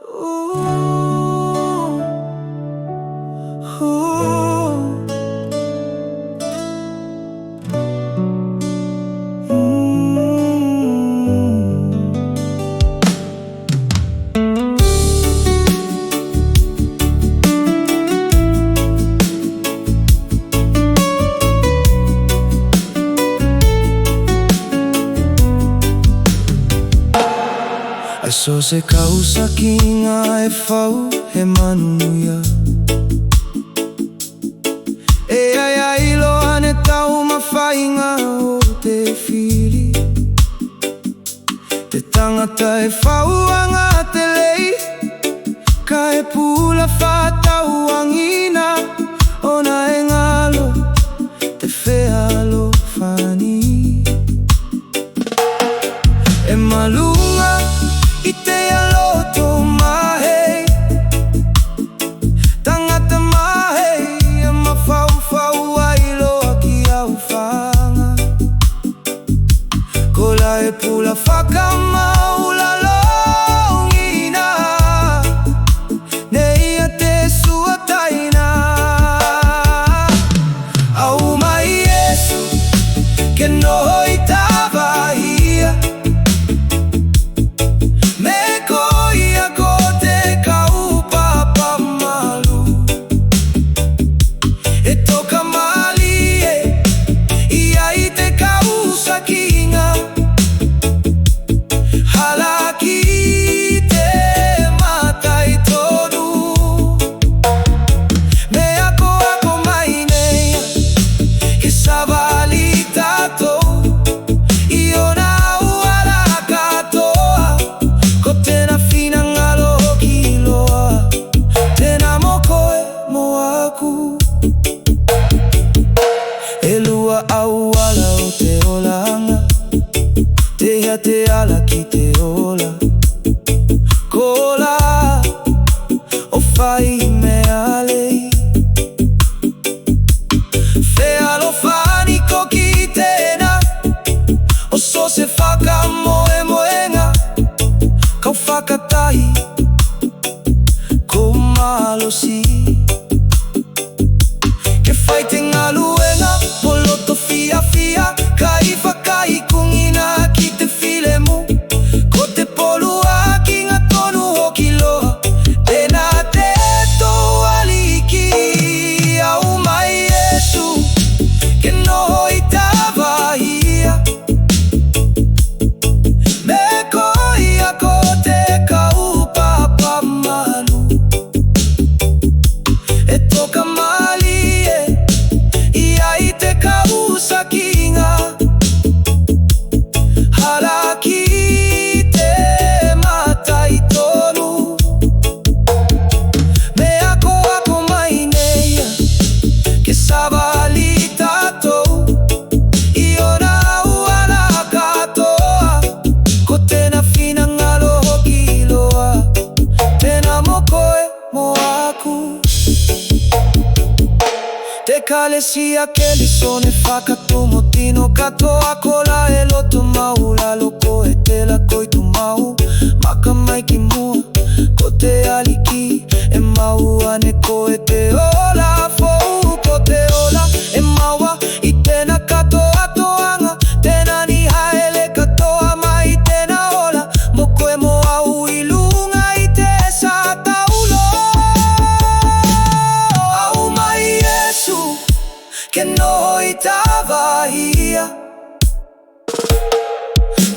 Ooh, ooh. So se kausa ki ngā e whau he manuia E ai ai loa ne tau mawhainga o te whiri Te tangata e whauanga te lei Ka e pula whātau angina Ona e ngalo te whealo whani E malunga I te aloto mahei Tangata mahei E mawhauwhau ai loa ki au whanga Kola e pula whakamaula longina Nei a te sua taina Aumai Iesu Ke noho I tāwahia Te ala ki te ola Kola o whai me alei Whealo whani ko ki tēna O so se whaka moe moenga Kau whakatahi Ko malosi Ke whai te ngaluenga Poloto fia fia Kai whakai kungina ki te Ko te polua ki ngā tonu hoki loa Tēnā te tō aliki Aumai Iesu Ke noho I tāwahia Me koia ko te kaupapa manu E toka mali I ai te kausa kinga Te kalesia ke lisone whakatumo tino katoa kola e loto mau Lalo e te la koitu mau Maka mai ki mua Ko te aliki e mau ane ko e te ola Fou ko te ola e maua I tēna katoa toanga Tēna ni haele katoa mai tēna ola Moko e mo au I lunga I te sa taulo Aumai Iesu Ke noho I tāwahia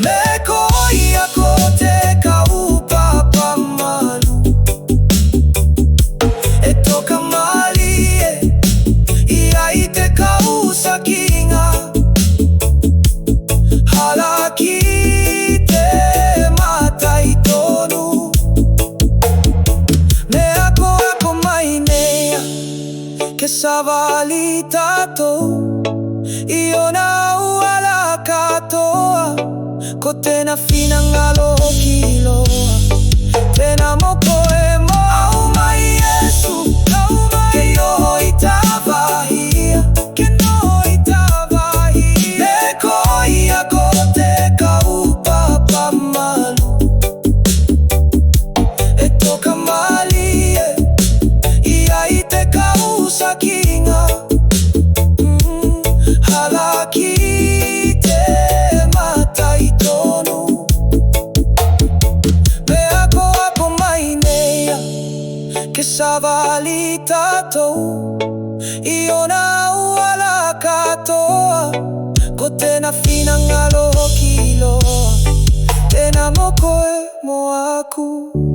Me koia ko te kaupapa malu E toka mali I ai te kausa kinga Hala ki te matai tonu Mea ko mai nea Ke savali tatou I ona uala katoa Ko tēna whina ngalo ki loa Tēna moko e mo Aumai Iesu Ke noho I tāwahia Ke noho I tāwahia Me koia ko te kaupapa malu E toka ke savali tatou, iona uala katoa, ko tēnā whina ngalo hoki iloa, tēnā mokoe mo aku.